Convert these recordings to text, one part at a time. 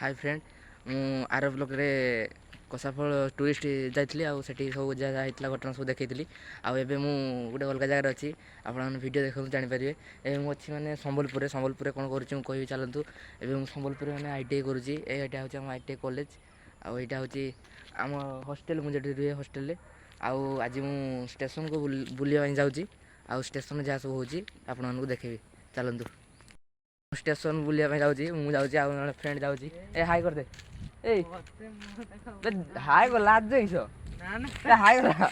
Hi friend मु R block रे कसाफल tourist जाइली आठी सब जहाँ होता घटना सब देखी आबे मु गोटे अलग जगार अच्छी आप वीडियो देखो जानीपारे एवं अच्छी मैंने संबलपुर कौन करी चलतु एवं संबलपुर मैंने ITI करुँची यहाँ हूँ ITI कॉलेज आईटा हूँ आम हस्टेल मुझे रुहे हस्टेल आज मु स्टेशन को बुलाया जाऊँगी आ स्टेशन जहाँ सब हो देखेबी चलतु स्टेशन बुलाया जाऊँगी मुझे फ्रेंड जाऊँगी ए हाई कर दे ए हाई कर लाज जाइस हाई कर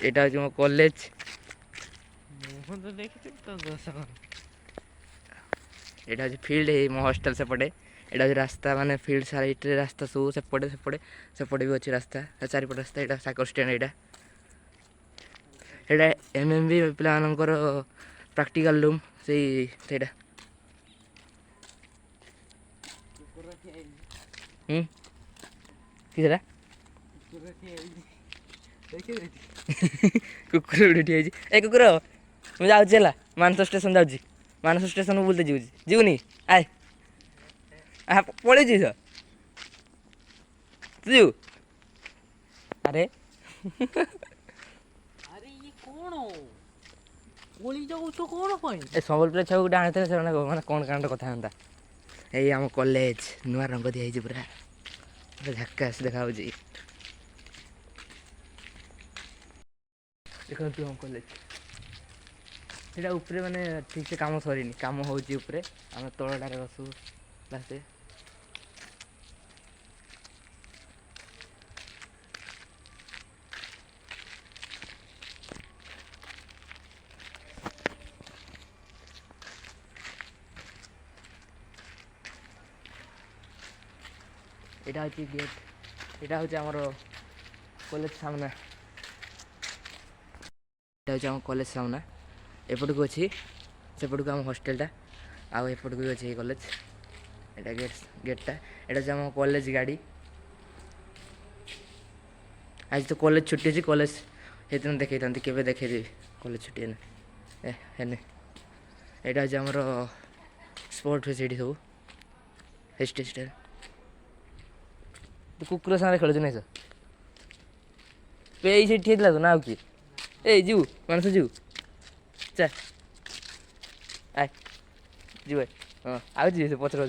এটা হচ্ছে আমার কলেজ এটা হচ্ছে ফিল্ড এই মো হস্টেল সেপটে এটা হচ্ছে রাস্তা মানে ফিল্ড সাইড্রে রাস্তা সব সেপটে সেপটে সেপটে বি ଅଛି রাস্তা চাରିପଟ ରାସ୍ତା এটা ସାଇକେଲ ଷ୍ଟାଣ୍ଡ ଏଇଟା ଏଇଟା MMB ପିଲାମାନଙ୍କର ପ୍ରାକ୍ଟିକାଲ ରୁମ୍ ସେଇଟା କି ସେଟା କୁକୁର ଗୋଟେ ଠିଆ ହେଇଛି ଏ କୁକୁର ମୁଁ ଯାଉଛି ହେଲା ମାନସ ଷ୍ଟେସନ ଯାଉଛି ମାନସ ଷ୍ଟେସନ ବୁଲତେ ଯିବୁନି ଆଏ ପଳେଇଛି ତୁ ଯିବୁ ଆରେ ଏ ସମ୍ବଲପୁର ଛୁଆ ଗୋଟେ ଆଣିଥିଲେ ସେମାନେ ମାନେ କ'ଣ କାଣ୍ଡ କଥା ହୁଅନ୍ତା ଏଇ ଆମ କଲେଜ ନୂଆ ରଙ୍ଗ ଦିଆହେଇଛି ପୁରା ଝାକାସ୍ ଦେଖାଯାଉଛି ଦେଖନ୍ତୁ ଆମ କଲେଜ ସେଇଟା ଉପରେ ମାନେ ଠିକ୍ ସେ କାମ ସରିନି କାମ ହେଉଛି ଉପରେ ଆମେ ତଳଟାରେ ବସୁ ବାସେ এটা হচ্ছে গেট এটা হচ্ছে আমার কলেজ সামনে এটা হচ্ছে আমার কলেজ সামনে এপটକୁ ଅଛି ସେପଟକୁ ଆମ ହଷ୍ଟେଲଟା ଆଉ ଏପଟକୁ ବି ଅଛି ଏଇ କଲେଜ ଏଇଟା ଗେଟ୍ଟା ଏଇଟା ହେଉଛି ଆମ କଲେଜ ଗାଡ଼ି ଆଜି ତ କଲେଜ ଛୁଟି ଅଛି କଲେଜ ସେଇଦିନ ଦେଖେଇଥାନ୍ତି କେବେ ଦେଖେଇଦେବି କଲେଜ ଛୁଟି ହେନେ ଏଇଟା ହେଉଛି ଆମର ସ୍ପୋର୍ଟ ହୁଏ ସେଇଠି ସବୁ ଫେଷ୍ଟିଭ୍ଟା ତୁ କୁକୁର ସାଙ୍ଗରେ ଖେଳୁଛୁ ନାଇଁ ସାର୍ ଏଇ ସେଇଠି ହେଇଥିଲା ତ ନା ଆଉ କିଏ ଏଇ ଯିବୁ ମାନସ ଯିବୁ ଚା ଆଏ ଯିବୁ ହଁ ଆଉ ଯିବେ ସେ ପଛରେ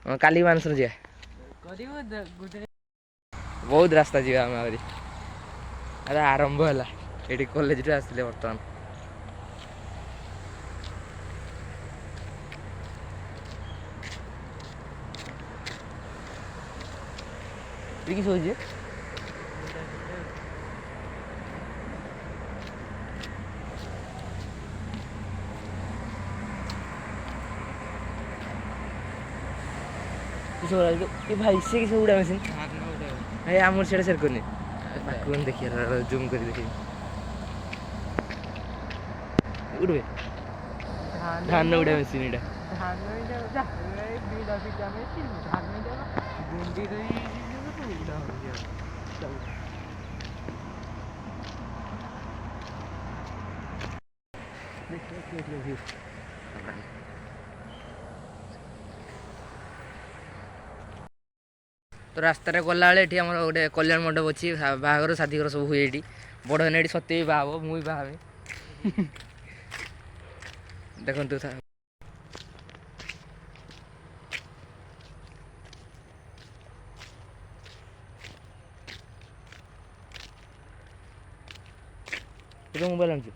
ହଁ କାଲି ମାନସର ଯିବା ବହୁତ ରାସ୍ତା ଯିବା ଆମେ ଆହୁରି ଆରେ ଆରମ୍ଭ ହେଲା ଏଠି କଲେଜରୁ ଆସିଲେ ବର୍ତ୍ତମାନ କି ଶୋଇଛି कि भाई से किसी उड़ा मशीन भाई आमर सेटा शेयर करनी बाकून देखिए जूम कर देखिए उड़वे धान उड़ा मशीन एटा धान जा बीड़ा बीड़ा मशीन धान जा गुंडी रही तो उड़ा हो गया चल देखिए व्यू तो रास्ता गला ये आम गोटे कल्याण मंडप अच्छी बाहागर शादीगर सब हुए ये बड़ होने ये सत्य भी बाहा मुझे बाहे देखु मोबाइल आनु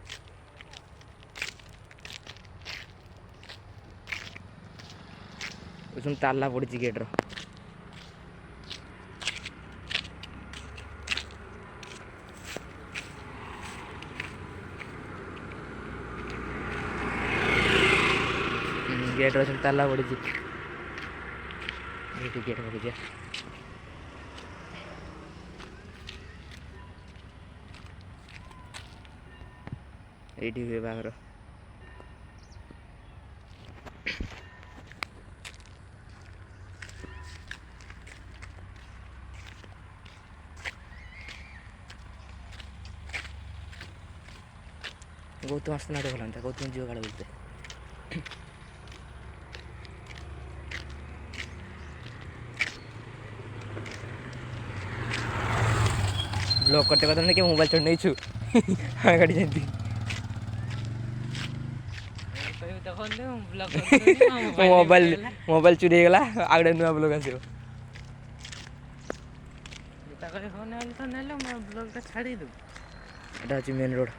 ताला पड़ी गेट्र गेट अच्छे ताला पड़ी गेट पड़ी ये हुए बाहर ଗୌତମ ଆସୁଥିଲା ଭଲ ହୁଅନ୍ତା। ଗୌତମ ଯିବ କାଳେ ବୁଝିତେ। ବ୍ଲଗ୍ करते करते कि मोबाइल चढ़ नहीं छु हाँ गाड़ी जाती मोबाइल चोरी गला आगड़े नुआ ब्लॉग आसियो एटा अछि मेन रोड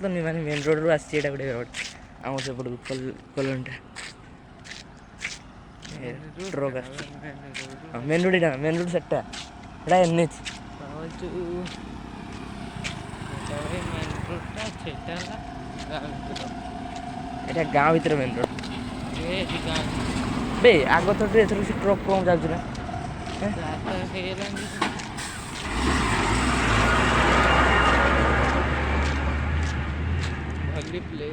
तो नहीं माने मेन रोड रो आसी एटा गुडे रोड आम से पड़ कॉलोनीटा ट्रक आसी मेन रोड सेटा एटा एनएच এটা গাঁ ভিতরে মেন রোড বে আগ তো এথর সে ট্রক কম যাচ্ছে না ভলি প্লে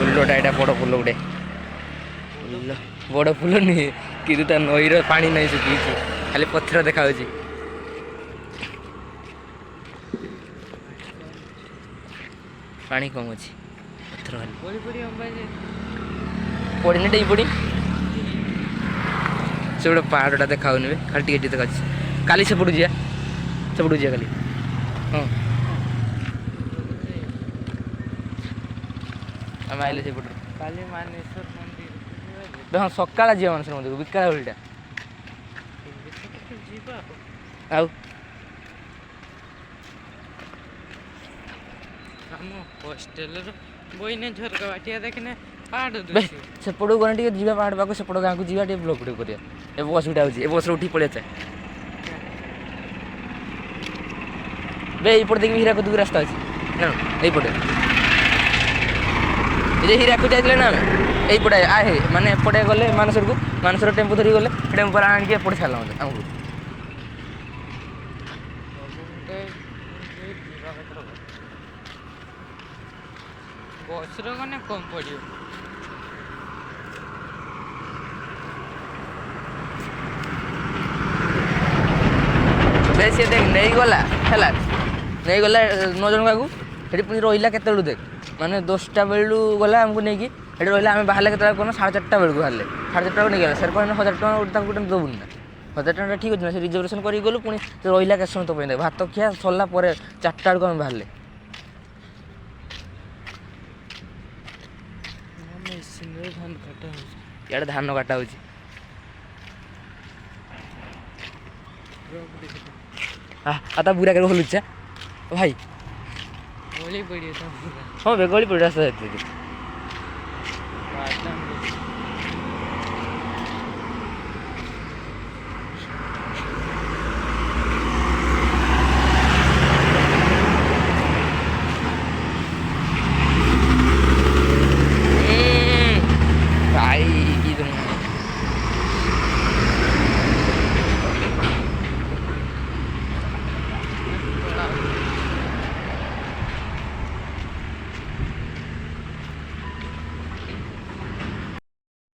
फुलोटा यहाँ बड़ फुल गोटे बड़ फुल नुहे कि नईर पा नहीं सुखी खाली पथर देखा पानी कम अच्छी पथर पड़ी डेई पड़ी से गोटे पहाड़टा देखा खाली टे देखा काली सेपटू जा सेपटू जा खाली हाँ आम आइले से काली मानेश्वर मंदिर हाँ सकाला जी मानेश्वर मंदिर बिकाला बेलटा आउ हॉस्टेल बोईने झरका बाटिया देखने पहाड़ सेपटू गने टे जीवा पहाड़ पाक सेपट गाँव को जीवा ब्लॉग वीडियो करिया ए बस उठा होची ए बस उठी पड़े चाहे बे ये पड़े देखि हीराकुद को रास्ता अछि ना ए पड़े ये हीराकुद जाइले ना ए पड़े आहे माने पड़े गले मानसर टेम्पो धरी गले टेम्पो आन के पड़े छाला मते हमको बस रो कने कम पड़ियो से देख नहीं गला है नहीं गला 9 जन को ये पुणी रहा के देख माने 10टा बेलू गला आमको नहीं कि रहा आम बाहर के 4:30 बेलू बाहर 4:30 नहीं गला सर कहना 1000 टका गोटे दबुन ना 1000 टका ठीक अच्छे ना से रिजर्वेशन कर गलु पुणी रहा के समय तो पे भात खिया सरला 4टा बेलू आम बाहर इे धान काटा हो आता बुरा कर हलुचा भाई गली पड़ी हाँ बे गली पड़ी रास्ता जाती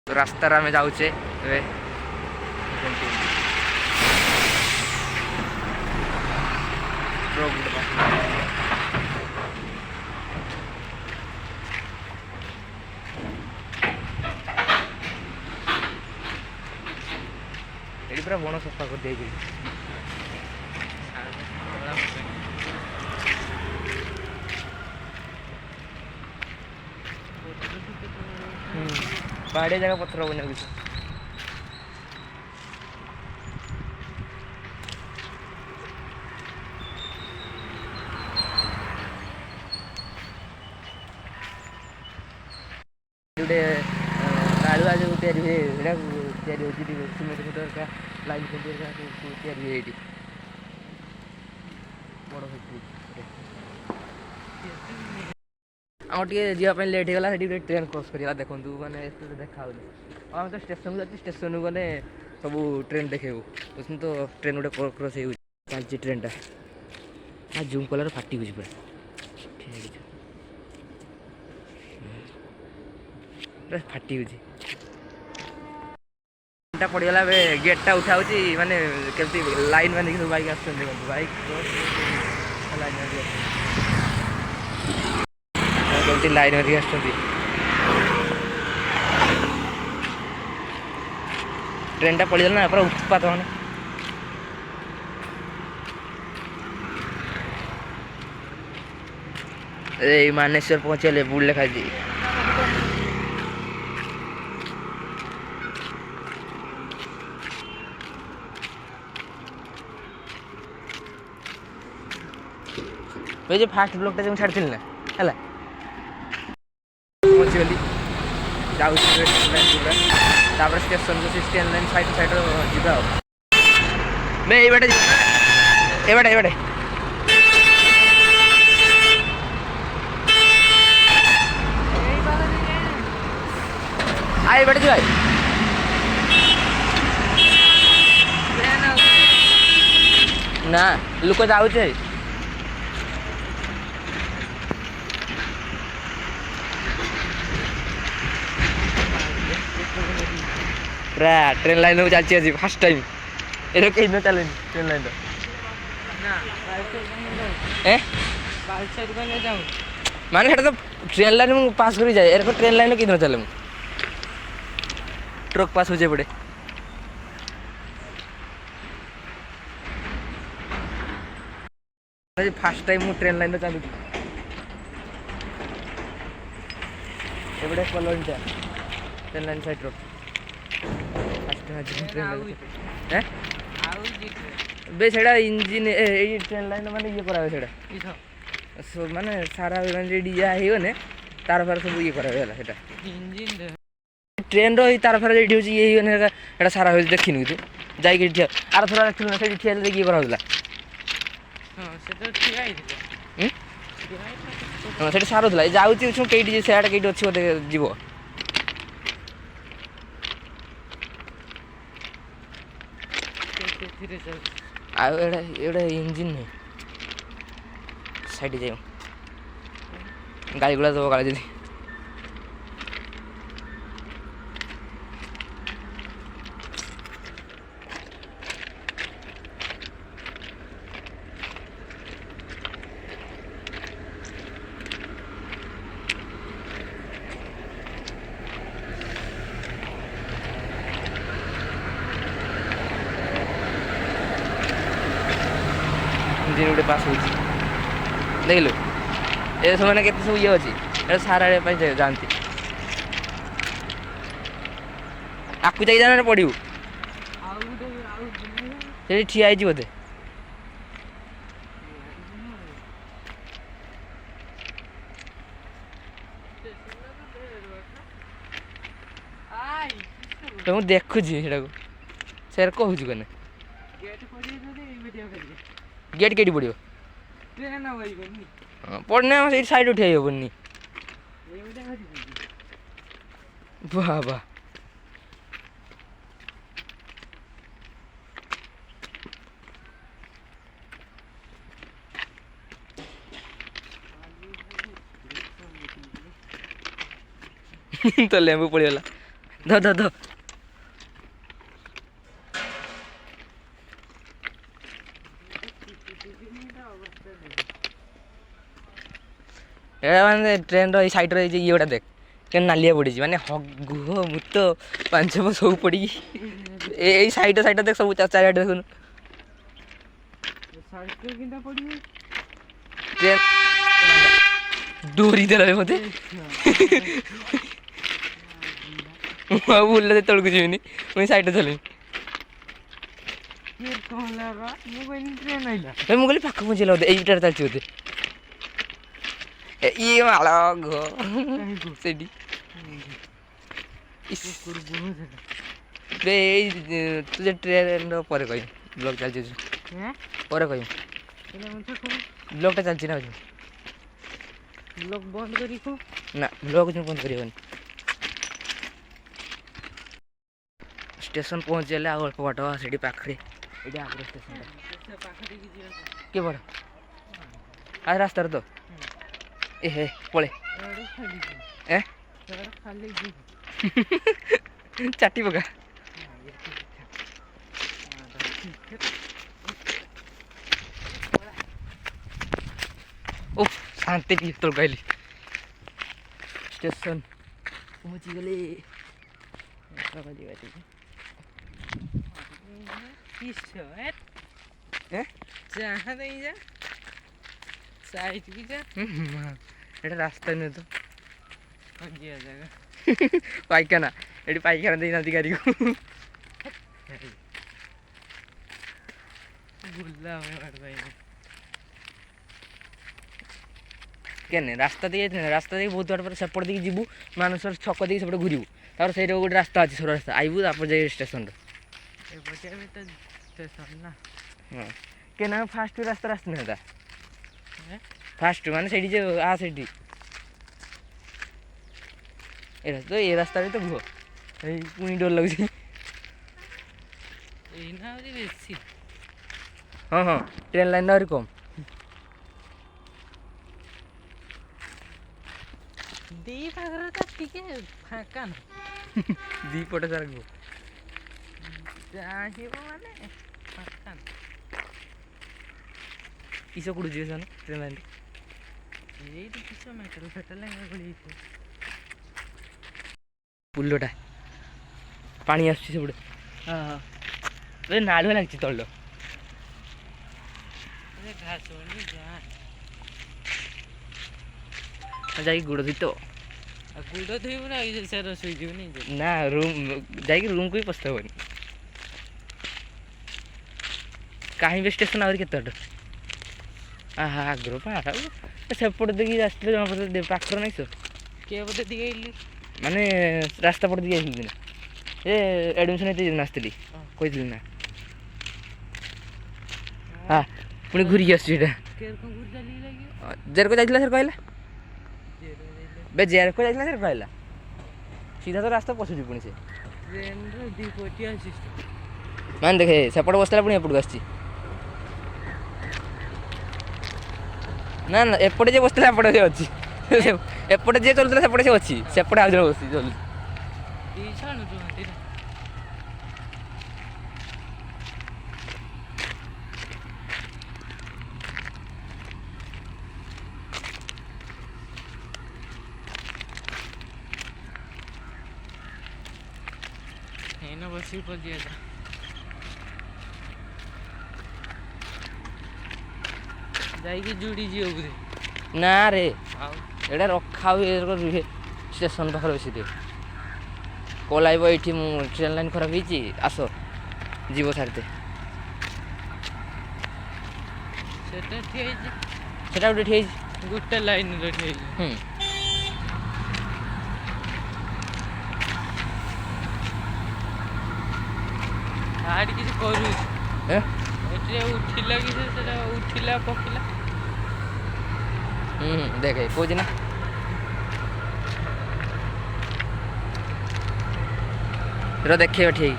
रास्तार आम जाऊे ये पूरा बण सफा कर दिए पहाड़िया जगह पत्थर बना किसी गोटे कालुआ जो तैयारी सिमेंट फुटर लाइन तैयारी बड़ आम टे जावाई लेट होगा ट्रेन क्रॉस करा देखूँ मैंने देखा आम तो स्टेशन को स्टेशन गले सब ट्रेन देखेबू उसमें तो ट्रेन गोटे क्रॉस हो चलती ट्रेनटा हाँ जूम कलर फाटी पूरा पूरा फाटी ट्रेनटा पड़गला गेटा उठा माने केमती लाइन मान सब बाइक आसुँच बाइक केमती लाइन मारिक आस ट्रेनटा पड़गला ना पूरा उत्पात माने मानेश्वर पहुँचले बुढ़ लेखा जो फास्ट ब्लॉगटा जो छाड़ी ना है पहुँचीगली जाऊँ स्टेशन को ट्रेन लाइन साइड साइड जा ये बाटे आई बाटे भाई ना लोक जाऊे पूरा ट्रेन लाइन को चलती आज फास्ट टाइम ये कहीं न चले ट्रेन लाइन माने तो ट्रेन लाइन में पास कर जाए एरको ट्रेन लाइन कहीं न चले ट्रक पास हो जाए पड़े फास्ट टाइम ट्रेन लाइन चलू कलोनीटा ट्रेन लाइन साइड बे से इंजिन ट्रेन लाइन माने ये करा से माने सारा माने तार फार सब ये करा ट्रेन तार फार ये सारा देखनी तू जा आर थोड़ा ठिया ये करा हाँ से सारूला जाऊँ कई सियाड़े कई अच्छी बोते जीव इंजिन नहीं साइड जाऊ गाड़ी गुड़ा दब गाड़ी इंजिन गोटे पास हो देख लो ये सब मैंने केते सब ये अच्छी सारा जाती आपको जाई जाना पड़ू से ठिया बोधे तो मुझे देखुची से कहूँ कने गेट केटी पड़ो पड़ने से साइड उठे हेनी बाबा तो लेंबू पड़गला ध ध ध माने ट्रेन रो साइड रो ये गोटा देख के नालिया पड़ी माने गुह मुत पांच सब पड़ी ये साइड साइड देख सब चार देख ट्रेन डोरी देला मते बोल तलक जीवनी मुझे साइड चलि मुझे पाख पहुँचल बोधे यहीटार चलती बोधे ये माला से तुझे ट्रेन पर कह ब्लॉग चलती पर कह ब्लॉगटा चलती ना ब्लॉग बंद कर ना ब्लॉग बंद कर स्टेशन पहुँचीगले आ अल्प बाट से पाखे ये आगे स्टेशन किए बड़ आज रास्ता तो ए पले ए चाटी पका ओह शांति तो कहली स्टेशन पहुँची गले रास्ता नुह तो पाइखाना ये पाइखाना देना अधिकारी को केने रास्ता दिए रास्ता दे बहुत बार सेपट देखिए जीवु मानसर छक देखिए सेपटे घूरबू तार से गोटे रास्ता अच्छे सर रास्ता आईबू तापर जाए स्टेशन हाँ के ना फास्ट रास्ता रास्ता ना फास्ट माने से आ से तो ये रास्ता तो भुह पुणी डर लगे हाँ हाँ ट्रेन लाइन आहरी कम दी फाँका दी पटे सारा गो किस कुछ सन ट्रेन लाइन पुलटा पानी आसुटे हाँ नाड़ुआ लगे तल जाकि गोड़ धुई तो गोड़ धुईबू ना रूम जाकि रूम को भी पस्ता हेनी कहीं भी स्टेशन आहरी के आग्रह पा सेपट देखिए आसते जमा पड़े पाखर नहीं सर किए बोधे दिखे माने रास्ता पट दिखे दिन ये एडमिशन ये आसती कही ना हाँ पुणी घूरिक आसटा जेरको जाइला सर कहला बे जेरको जाइला सर कहला सीधा तो रास्ता पशुची पुणी से मान देखे सेपट बसला पुणी एपटू आसी ना ना एपटे जे बसला एपटे से अच्छी एपटे जे चलुला सेपटे से अच्छी सेपटे आज बस चल बसी पड़ दिया जाइए जुड़ी जी बोधे ना रे एटा रखा हुए स्टेशन पाखे बस कल आइब ये ट्रेन लाइन खराब हो आस जीव छाड़ते सेटा गोटे ठे गोटे लाइन आड़ी किसी करू उठिला कि उठिला पकिला देखे कौच ना देखे ठीक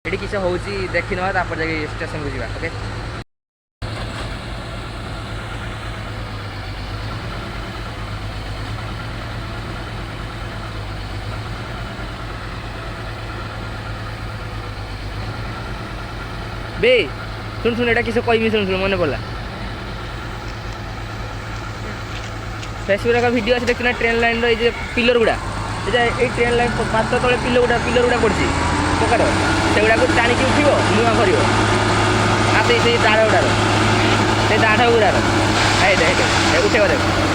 ये किस हो देखी ना जाके स्टेशन को जावा ओके बे सुन सुन एटा किस कहमी सुन सुन मन पड़ा फेसबुक का वीडियो अच्छे देखना ट्रेन लाइन रे पिलर गुड़ा ये ट्रेन लाइन पात तले पिलर गुड़ा पड़ी पकार से गुड़ा टाणी उठो नुआ कर से दाढ़ गुड़ार से दाढ़ गुड़ार उठे देख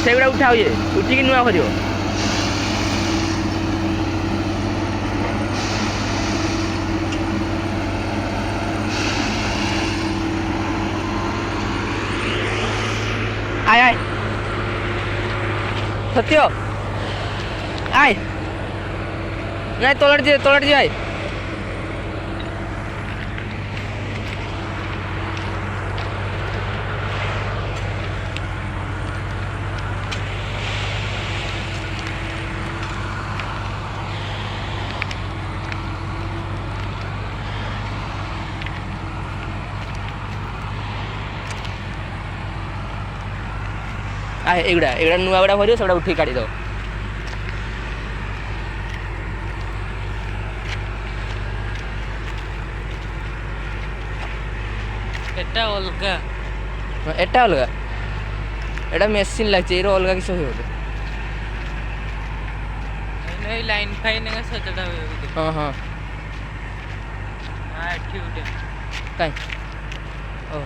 ସେଇଗୁଡ଼ା ଉଠାଅ ଇଏ ଉଠିକି ନୂଆ କରିବ। ଆଏ ଆଏ ସତ୍ୟ ଆଏ ନାଇଁ ତଳଟେ ଯିବେ ଆଏ। ଏଗୁଡ଼ା ନୂଆ ଗୁଡ଼ା ଭରିବ ସେଗୁଡ଼ା ଉଠିକି କାଢ଼ିଦେବ। এটা ଅଲଗା ଏଟା ଅଲଗା ଏଟା ମେସିନ୍ ଲାଗିଛି ଏଇର ଅଲଗା କିଛି ହୁଏ ବୋଧେ। ଏଇ ଲାଇନ୍ ଫାଇନ୍ ଏକା ସଜଡ଼ା ହୁଏ ବୋଧେ। ହଁ ହଁ ଏଠି ଗୋଟେ କାଇଁ ଓ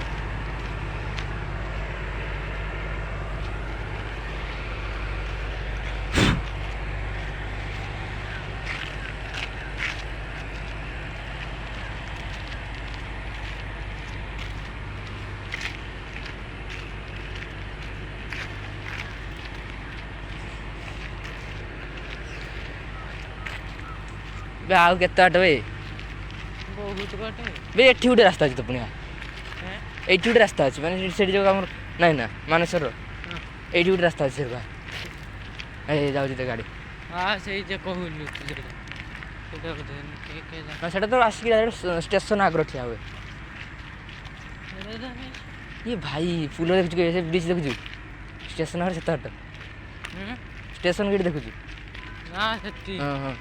ଆଉ କେତେ ବାଟ ବେ ବହୁତ ବାଟ ବେ ଏଠି ଗୋଟେ ରାସ୍ତା ଅଛି ତ ପୁଣି ଏଇଠି ଗୋଟେ ରାସ୍ତା ଅଛି ମାନେ ସେଠି ଯୋଉ ଆମର ନାଇଁ ନା ମାନେଶ୍ୱରର ଏଇଠି ଗୋଟେ ରାସ୍ତା ଅଛି ସେଟା ଯାଉଛି ତ ଗାଡ଼ି। ସେଇ ଯେ କହୁଲୁ ସେଟା ତ ଆସିକି ଷ୍ଟେସନ ଆଗରେ ଠିଆ ହୁଏ। ଇଏ ଭାଇ ଫୁଲ ଦେଖୁଛୁ ସେ ବ୍ରିଜ ଦେଖୁଛୁ ଷ୍ଟେସନ ଆଗରେ ସେତେ ବାଟ ଷ୍ଟେସନ ଗେଟ୍ ଦେଖୁଛୁ। ହଁ ହଁ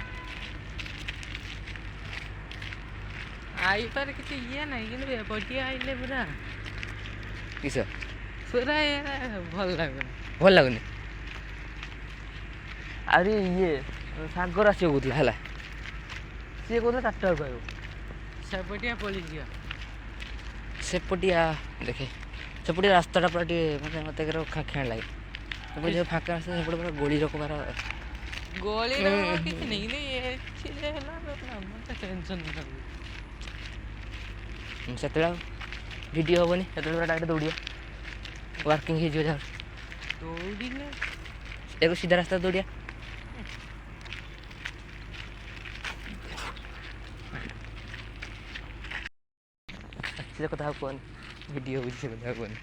ଆଇପାରେ କିଛି ଇଏ ନାହିଁ କିନ୍ତୁ ଏପଟିଆ ଆଇଲେ ପୁରା କିସ ପୁରା ଭଲ ଲାଗୁନି। ଆରେ ଇଏ ସାଗର ଆସିବ କହୁଥିଲା ହେଲା ସିଏ କହୁଥିଲା 4ଟା ବେଳକୁ ଆସିବ। ସେପଟିଆ ପଳେଇଯିବା ସେପଟିଆ ଦେଖେ ସେପଟିଆ ରାସ୍ତାଟା ପୁରା ଟିକେ ମୋତେ ଖାଁ ଲାଗେ ସେପଟେ ଯେଉଁ ଫାଙ୍କା ରାସ୍ତା ସେପଟେ ପୁରା ଗୋଳି ରକବାର ଗଳିର କିଛି ନାହିଁ କିନ୍ତୁ ହେଲା ମୋତେ ଟେନସନ୍ ସେତେବେଳେ ଭିଡ଼ିଓ ହେବନି ସେତେବେଳେ ପୁରା ଡାଇରେକ୍ଟ ଦୌଡ଼ିବ ୱାର୍କିଂ ହେଇଯିବ ଯାହାର ଦୌଡ଼ିଲେ ଏବେ ସିଧା ରାସ୍ତା ଦୌଡ଼ିଆ ସେ କଥା ଆଉ କୁହନି ଭିଡ଼ିଓ ହେଉଛି ସେ କଥା ଆଉ କୁହନି।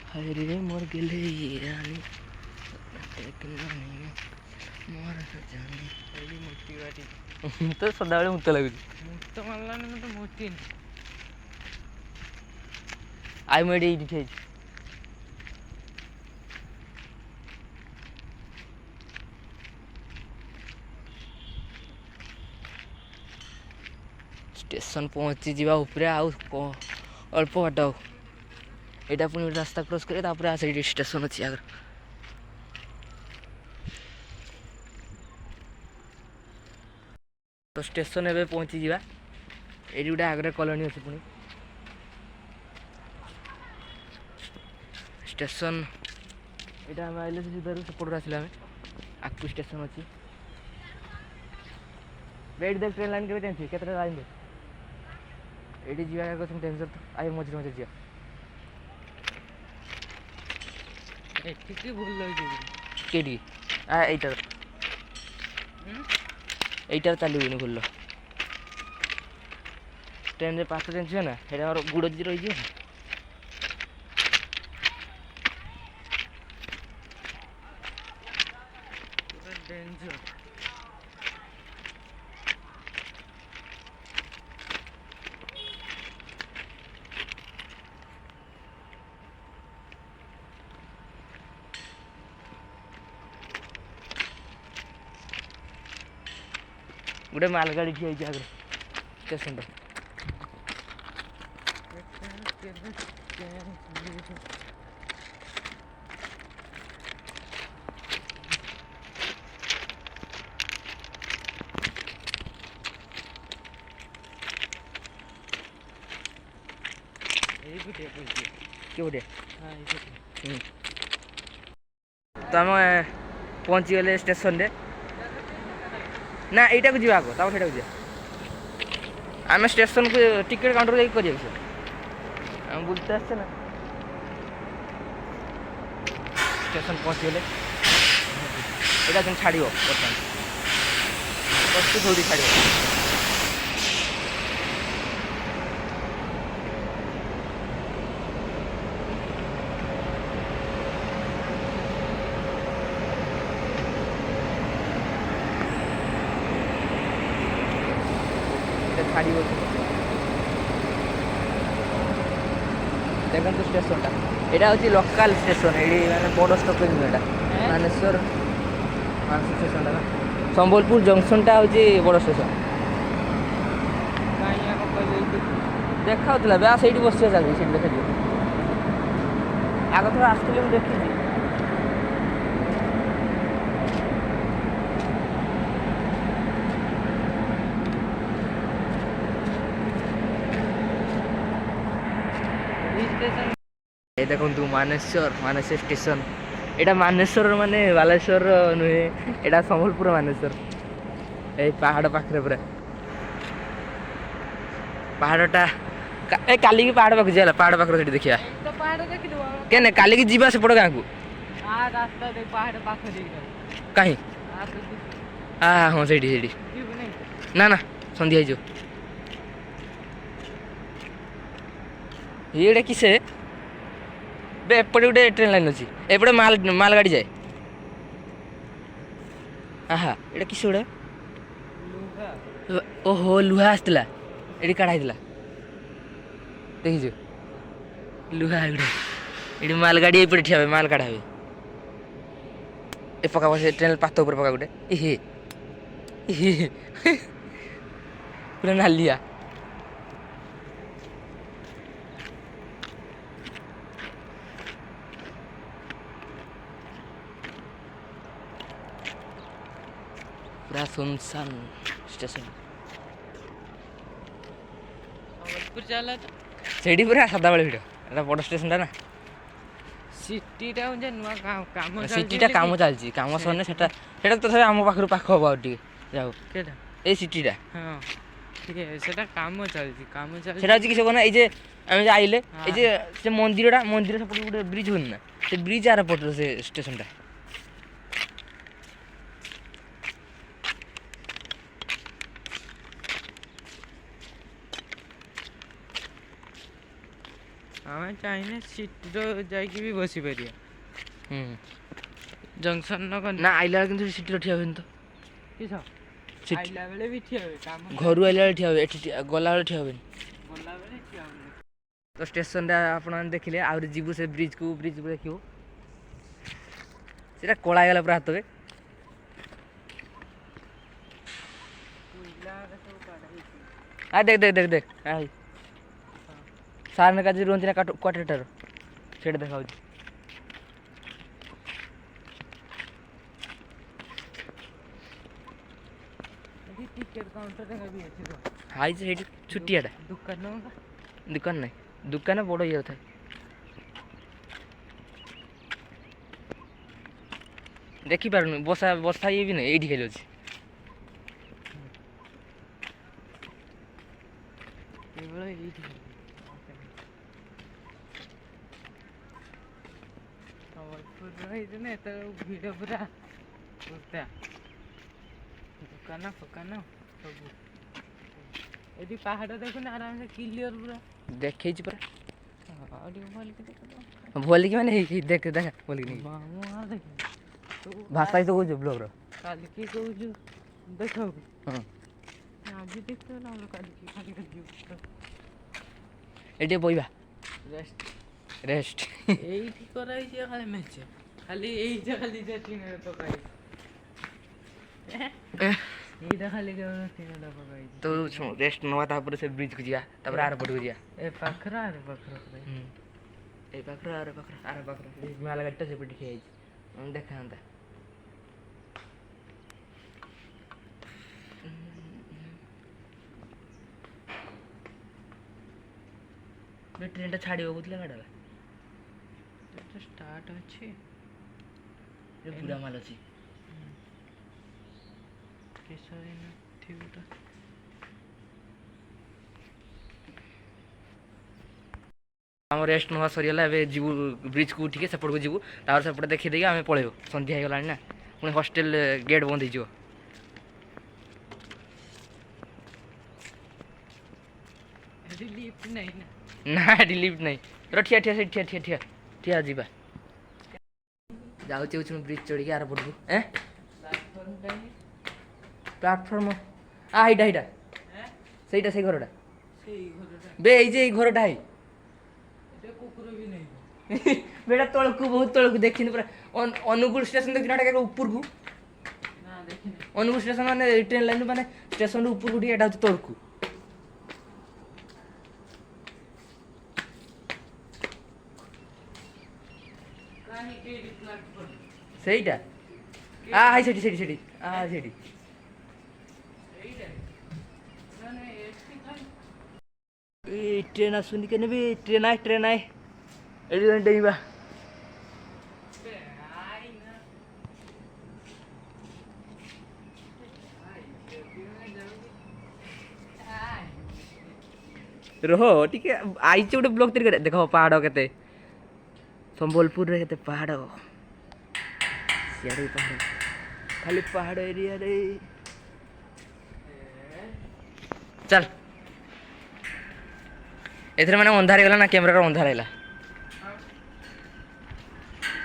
ହରେ ମୋର ଗେଲେ ରାଣୀ ମୋର ଜାଣି ମୂର୍ତ୍ତି ବାଟି ତ ସଦାବେଳେ ମୁତ ଲାଗୁଛି ମୁତ ମାରିଲାନି ମୋତେ ମୂର୍ତ୍ତି ଆଇ ମୁଁ ଏଇଠି ଠିଆ ହେଇଛି। ଷ୍ଟେସନ ପହଞ୍ଚିଯିବା ଉପରେ ଆଉ ଅଳ୍ପ ବାଟ ଆଉ ଏଇଟା ପୁଣି ଗୋଟେ ରାସ୍ତା କ୍ରସ୍ କରିବା ତାପରେ ସେଇଠି ଷ୍ଟେସନ ଅଛି ଆଗରେ। ତ ଷ୍ଟେସନ ଏବେ ପହଞ୍ଚିଯିବା ଏଇଠି ଗୋଟେ ଆଗରେ କଲୋନୀ ଅଛି ପୁଣି ଷ୍ଟେସନ ଏଇଟା ଆମେ ଆଇଲେ ସିଧାରୁ ସେପଟରୁ ଆସିଲେ ଆମେ ଆଗକୁ ଷ୍ଟେସନ ଅଛି। ଏଇଠି ଦେଖ ଟ୍ରେନ୍ ଲାଇନ୍ କେବେ ଚେଞ୍ଜ କେତେଟା ଲାଇନ୍ ଦେଖ ଏଇଠି ଯିବା ଅଛନ୍ତି ଟେନସନ୍ ତ ଆଇ ମଝିରେ ଯିବା ଏଠିକି ଭଲ ଲାଗୁଛି କେଇଠି ଏଇଟାରେ ଚାଲିବୁନି ଭଲ ଟ୍ରେନରେ ପାଠ ଚେଞ୍ଜ ହୁଏ ନା ସେଇଟା ଆମର ଗୁଡ଼ ଯଦି ରହିଯିବ ଡେଞ୍ଜର ଗୋଟେ ମାଲଗାଡ଼ି ଠିଆ ହେଇଛି ଆଗରେ ଷ୍ଟେସନଟା ଏଇପଟେ ପଡ଼ିଯିବ। କିଏ ଗୋଟେ ହଁ ଏଇପଟେ। ତ ଆମେ ପହଞ୍ଚିଗଲେ ଷ୍ଟେସନରେ। ନା ଏଇଟାକୁ ଯିବା ଆଗ ତାପରେ ସେଇଟାକୁ ଯିବା। ଆମେ ଷ୍ଟେସନକୁ ଟିକେଟ୍ କାଉଣ୍ଟର ଯାଇକି କରିବା ସେ ଆମେ ବୁଲତେ ଆସିଛେ ନା। ଷ୍ଟେସନ ପହଞ୍ଚିଗଲେ ଏଇଟା ଯେମିତି ଛାଡ଼ିବ ବର୍ତ୍ତମାନ ବସ୍ତୁ ଧୌଡ଼ି ଛାଡ଼ିବ। ଛାଡ଼ିବ ଦେଖନ୍ତୁ ଷ୍ଟେସନଟା। ଏଇଟା ହେଉଛି ଲୋକାଲ୍ ଷ୍ଟେସନ୍। ଏଇଠି ମାନେ ବଡ଼ ଷ୍ଟପେଜ୍ ନୁହେଁ ଏଇଟା। ମାନେଶ୍ୱର ଷ୍ଟେସନଟା ନା ସମ୍ବଲପୁର ଜଙ୍କସନ୍ଟା ହେଉଛି ବଡ଼ ଷ୍ଟେସନ୍। କାହିଁ ଆଗ କହିଲେ ଦେଖାଉଥିଲା ବେ ସେଇଠି ବସିବା ଚାଲିଛି ସେଇଠି ଦେଖାଯିବ। ଆଗ ଥର ଆସିଥିଲି ମୁଁ ଦେଖିଛି। এই ଦେଖନ୍ତୁ ମାନେଶ୍ୱର ଷ୍ଟେସନ୍। ଏଇଟା ମାନେଶ୍ୱର ମାନେ ବାଲେଶ୍ୱର ନୁହେଁ, ଏଇଟା ସମ୍ବଲପୁର ମାନେଶ୍ୱର। ଏଇ ପାହାଡ଼ ପାଖରେ ପୁରା ପାହାଡ଼ଟା କାଲିକି ପାହାଡ଼ ପାଖକୁ ଯିବା ହେଲା। ପାହାଡ଼ ପାଖରେ ସେଠି ଦେଖିବା ତ ପାହାଡ଼ ଦେଖିଦେବ। କେନେ କାଲିକି ଯିବା ସେପଟ ଗାଁକୁ। ରାସ୍ତା ଦେଇ ପାହାଡ଼ ପାଖ ଦେଇକି କାହିଁ ହଁ ସେଇଠି ଯିବୁ ନାଇଁ। ନା ନା ସନ୍ଧ୍ୟା ହେଇଯିବ। ଏଇଟା କିସେ ବେ ଏପଟେ ଗୋଟେ ଟ୍ରେନ୍ ଲାଇନ୍ ଅଛି। ଏପଟେ ମାଲ ଗାଡ଼ି ଯାଏ। ଆହା ଏଇଟା କିସ ଗୁଡ଼ା ଲୁହା। ଓହୋ ଲୁହା ଆସିଥିଲା ଏଠି କାଢ଼ା ହେଇଥିଲା ଦେଖିଛୁ। ଲୁହା ଏଗୁଡ଼ା ଏଠି ମାଲ ଗାଡ଼ି ଏଇପଟେ ଠିଆ ହୁଏ ମାଲ କାଢ଼ା ହୁଏ। ଏ ପକା ସେ ଟ୍ରେନ୍ ପାତ ଉପରେ ପକା ଗୋଟେ ପୁରା ନାଲିଆ। ପୁରା ସୁନସାନ ଷ୍ଟେସନ। ସମ୍ବଲପୁର ଚାଲ ତ ସେଇଠି ପୁରା ସଦାବେଳେ ଭିଡ଼। ଏଟା ବଡ଼ ଷ୍ଟେସନଟା ନା। ସିଟିଟା ଯେ ନୂଆ କାମ ସିଟିଟା କାମ ଚାଲିଛି। କାମ ସରିଲେ ସେଟା ତଥାପି ଆମ ପାଖରୁ ପାଖ ହବ ଆଉ ଟିକେ ଯାଉ। କେଟା ଏଇ ସିଟିଟା ହଁ ଠିକ ସେଟା କାମ ଚାଲିଛି ସେଟା ହଉଛି କିଛି କହନା। ଏଇ ଯେ ଆମେ ଯେ ଆଇଲେ ଏଇ ଯେ ସେ ମନ୍ଦିର ସେପଟେ ଗୋଟେ ବ୍ରିଜ୍ ହଉନି ନା ସେ ବ୍ରିଜ୍ ଆର ପଟର ସେ ଷ୍ଟେସନଟା। ଆମେ ଚାହିଁଲେ ସିଟିର ଯାଇକି ବି ବସିପାରିବା। ଜଙ୍କସନ୍ ନା ଆଇଲା ବେଳେ କିନ୍ତୁ ସିଟିର ଠିଆ ହୁଏନି ତ। କିସ ଆଇଲା ବେଳେ ବି ଠିଆ ହୁଏ। କାମ ଘରୁ ଆଇଲା ବେଳେ ଠିଆ ହୁଏ। ଏଠି ଗଲାବେଳେ ଠିଆ ହୁଏନି। ଗଲାବେଳେ ଠିଆ ହୁଏ। ତ ଷ୍ଟେସନଟା ଆପଣମାନେ ଦେଖିଲେ। ଆହୁରି ଯିବୁ ସେ ବ୍ରିଜ୍କୁ ଦେଖିବୁ ସେଇଟା କଳା ହେଇଗଲା ପୁରା ହାତରେ। ଦେଖ ସାର୍ କାଜି ରୁହନ୍ତି ନା କ୍ୱାର୍ଟରଟାର ସେଇଟା ଦେଖାଉଛି। ଟିକେଟ କାଉଣ୍ଟର ବି ଅଛି ହାଇଛି ସେଇଠି ଛୁଟିଆଟା ଦୋକାନ ନାହିଁ। ଦୋକାନ ବଡ଼ ଇଏ ଥାଏ। ଦେଖିପାରୁନି ବର୍ଷା ଇଏ ବି ନାହିଁ ଏଇଠି ଖାଲି ଅଛି। କେବଳ ଏଇଠି ସମ୍ବଲପୁର ହେଇଥିଲେ ଏତେବେଳକୁ ଭିଡ଼ ପୁରା ଦୋକାନ ଫୋକାନ ସବୁ। ଏଠି ପାହାଡ଼ ଦେଖୁନି ଆରାମସେ କ୍ଲିୟର ପୁରା ଦେଖେଇଛି ପରା ଆଉ ଟିକେ ଭଲକି ଦେଖ ଭଲିକି ମାନେ ଦେଖ ଭଲିକି ଭାଷା ତ କହୁଛୁ ବ୍ଲଗ୍ର କାଲିକି କହୁଛୁ ଦେଖକୁ ହଁ ଆଜି ଦେଖିବ ନହେଲେ କାଲିକି ଖାଲି ଏଠି ବଇବା ରେଷ୍ଟ ଏଇଠି କରାହେଇଛି ଖାଲି ମେଞ୍ଚେ ଖାଲି ଏଇଟା ଖାଲି ଟିଣରେ ପକାହେଇଛି। ଏଇଟା ଖାଲି କେବଳ ଟିଣରେ ପକାହେଇଛି। ତ ରେଷ୍ଟ ନେବା ତାପରେ ସେ ବ୍ରିଜ୍କୁ ଯିବା ତାପରେ ଆର ପଟକୁ ଯିବା। ଏ ପାଖରେ ଆର ପାଖରେ ଏଇ ପାଖରେ ଆର ପାଖରେ ମାଲ ଗାଡ଼ିଟା ସେପଟେ ଠିଆ ହେଇଛି ଦେଖାନ୍ତା। ट्रेनटा छाड़िବ କହୁଥିଲା ଗାଡ଼ିଲା ତ ଷ୍ଟାର୍ଟ ଅଛି ବୁଢ଼ା ମାଲ ଅଛି କିସ ଥିବ ତ ଆମ ରେଷ୍ଟ ନେବା ସରିଗଲା ଏବେ ଯିବୁ ବ୍ରିଜ୍କୁ ଉଠିକି ସେପଟକୁ ଯିବୁ ତାପରେ ସେପଟେ ଦେଖି ଦେଇକି ଆମେ ପଳେଇବୁ ସନ୍ଧ୍ୟା ହେଇଗଲାଣି ନା ପୁଣି ହଷ୍ଟେଲ ଗେଟ୍ ବନ୍ଦ ହେଇଯିବ ଲିଫ୍ଟ ନାହିଁ ନା ନା ଏଠି ଲିଫ୍ଟ ନାହିଁ ଠିଆ ଠିଆ ସେଠି ଠିଆ ଠିଆ ଠିଆ ଠିଆ ଯିବା ଯାଉଛି ବ୍ରିଜ୍ ଚଢ଼ିକି ଆର ପଟକୁ ପ୍ଲାଟଫର୍ମ ହେଇଟା ହେଇଟା ସେଇଟା ସେଇ ଘରଟା ବେ ଏଇ ଯେ ଏଇ ଘରଟା ହେଇ କୁକୁର ବି ନାହିଁ ବେଟା ତଳକୁ ବହୁତ ତଳକୁ ଦେଖିନି ପୁରା ଅନୁଗୁଳ ଷ୍ଟେସନ ଦେଖିନା ଏଟା ଉପରକୁ ନା ଦେଖିନି ଅନୁଗୁଳ ଷ୍ଟେସନ ମାନେ ଟ୍ରେନ ଲାଇନ ମାନେ ଷ୍ଟେସନ ଉପରକୁ ଟିକେ ଏଟା ହଉଛି ତଳକୁ ସେଇଟା ହାଇ ସେଠି ସେଠି ସେଠି ସେଠି এই ট্রেন আসুনি কেন বে ট্রেন আয় এটি ডেইবা ରହ ଟିକେ ଆଇଛି ଗୋଟେ ବ୍ଲକ୍ ତିରି ଦେଖ ପାହାଡ଼ କେତେ ସମ୍ବଲପୁରରେ କେତେ ପାହାଡ଼ ସିଆଡ଼େ ପାହାଡ଼ ଖାଲି ପାହାଡ଼ ଏରିଆରେ ଚାଲ ଏଥିରେ ମାନେ ଅନ୍ଧାର ହେଇଗଲା ନା କ୍ୟାମେରାର ଅନ୍ଧାର ହେଲା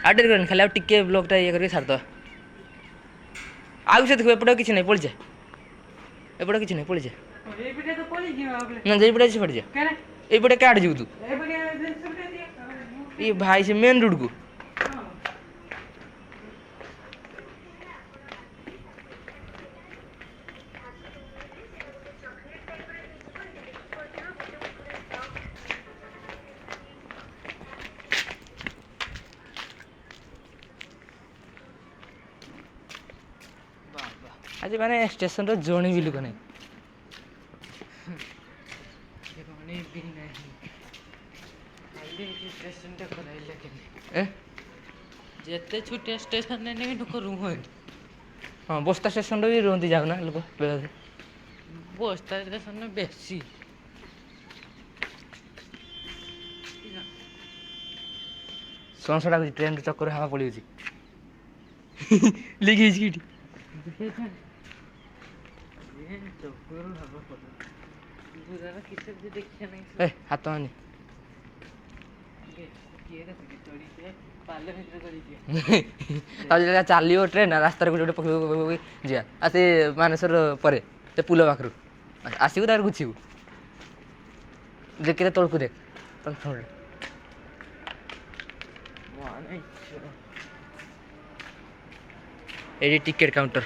ଆଉ ଡେରି କରିନି ଖାଲି ଆଉ ଟିକେ ବ୍ଲଗ୍ଟା ଇଏ କରିକି ଛାଡ଼ିଦେବା ଆଉ ସେ ଦେଖିବ ଏପଟେ କିଛି ନାହିଁ ପଳିଯା ଏପଟେ କିଛି ନାହିଁ ପଳିଯା ନା ଯେଇପଟେ ଅଛି ପଡ଼ିଯା ଏଇପଟେ କାଆଡ଼େ ଯିବୁ ତୁ ଏ ଭାଇ ସେ ମେନ୍ ରୋଡ଼କୁ ଆଜି ମାନେ ଷ୍ଟେସନର ଜଣେ ବି ଲୋକ ନାହିଁ ଯେତେ ଛୋଟିଆ ଷ୍ଟେସନରେ ନେଇ ଲୋକ ରୁହନ୍ତି ହଁ ବସ୍ତା ଷ୍ଟେସନରେ ବି ରୁହନ୍ତି ଯାଉନା ଲୋକ ବେଳରେ ବସ୍ତା ଷ୍ଟେସନରେ ବେଶୀ ସଂସଟା ହେଉଛି ଟ୍ରେନ୍ରେ ଚକ୍କର ହାୱା ପଳେଇଛି ଲିକ୍ ହେଇଛି କି ହାତ ମାନି ଚାଲିବ ଟ୍ରେନ୍ ରାସ୍ତାରେ ଗୋଟେ ଗୋଟେ ପକେଇ ଯିବା ଆଉ ସେ ମାନେଶ୍ୱର ପରେ ସେ ପୁଲ ପାଖରୁ ଆସିବୁ ତାପରେ ଗୁଛିବୁ କେତେ ତଳକୁ ଦେଖ ଏଇଠି ଟିକେଟ୍ କାଉଣ୍ଟର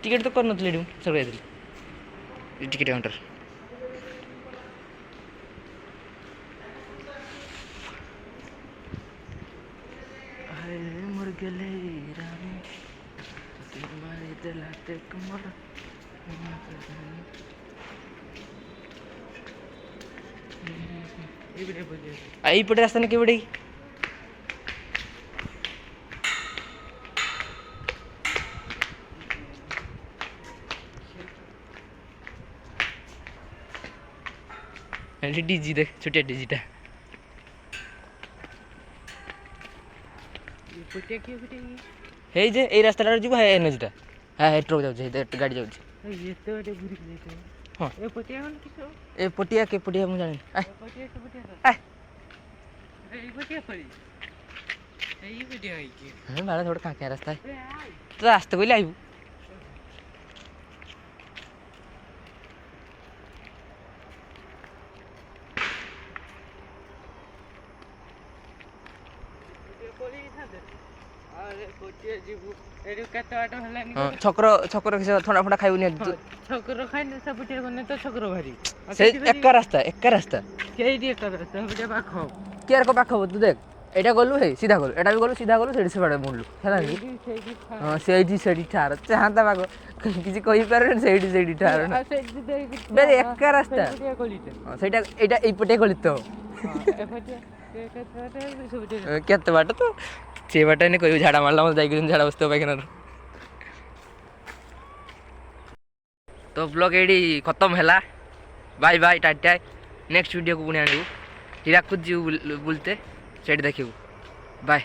ଟିକେଟ୍ ତ କରିନଥିଲି ଏଠି ମୁଁ ସବୁ ଯାଇଥିଲି ଟିକେଟ୍ କାଉଣ୍ଟର ମର ଗଲେ ରାଣୀ ମାରିଦେଲା କମର এইপଟେ ରାସ୍ତା ନା କେଉଁଠି ଏଠି ଡିଜି ଦେଖ ଛୋଟିଆ ଡିଜିଟା ହେଇ ଯେ ଏଇ ରାସ୍ତାଟା ଯିବ ହେ ଏନ୍ଏଚ୍ଟା হ্যাঁ ট্রক যাচ্ছে গাড়ি যাচ্ছে ହଁ ଏ ପଟିଆ କେ ପଟିଆ ମୁଁ ଜାଣିନି ଭାড়ା ଗୋଟେ କାଙ୍କିଆ ରାସ୍ତା ତୁ ରାସ୍ତା କହିଲେ ଆଇବୁ ଛକର ଛକର କିଛି ଥଣ୍ଡା ଫଣ୍ଡା ଖାଇବୁନି ଛକର ଖାଇଲେ ସେପଟେ ଗଲେ ତ ଛକର ଭାରି ସେ ଏକା ରାସ୍ତା ସେଇଠି ଏକା ରାସ୍ତା ସେପଟେ ପାଖ କିଆର ପାଖ ହବ ତୁ ଦେଖ ଏଇଟା ଗଲୁ ହେଇ ସିଧା ଗଲୁ ଏଇଟା ବି ଗଲୁ ସିଧା ଗଲୁ ସେଇଠି ସେପଟେ ମୁଣ୍ଡୁ ହେଲା କି ହଁ ସେଇଠି ଠାର ଚାହାନ୍ତା ପାଗ କିଛି କହିପାରୁନି ସେଇଠି ଠାର ବେ ଏକା ରାସ୍ତା ହଁ ସେଇଟା ଏଇଟା ଏଇପଟେ ଗଳି ତ କେତେ ବାଟ ତ ସେ ବାଟ ଏନେ କହିବୁ ଝାଡ଼ା ମାରିଲା ମତେ ଯାଇକି ଝାଡ଼ା ବସିଥିବ ପାଇଖାନାରୁ। ତ ବ୍ଲଗ୍ ଏଇଠି ଖତମ ହେଲା ବାଇ ବାଇ ଟାଟା ନେକ୍ସଟ ଭିଡ଼ିଓକୁ ପୁଣି ଆଣିବୁ ହୀରାକୁଦ ଯିବୁ ବୁଲତେ ସେଇଠି ଦେଖିବୁ ବାଏ।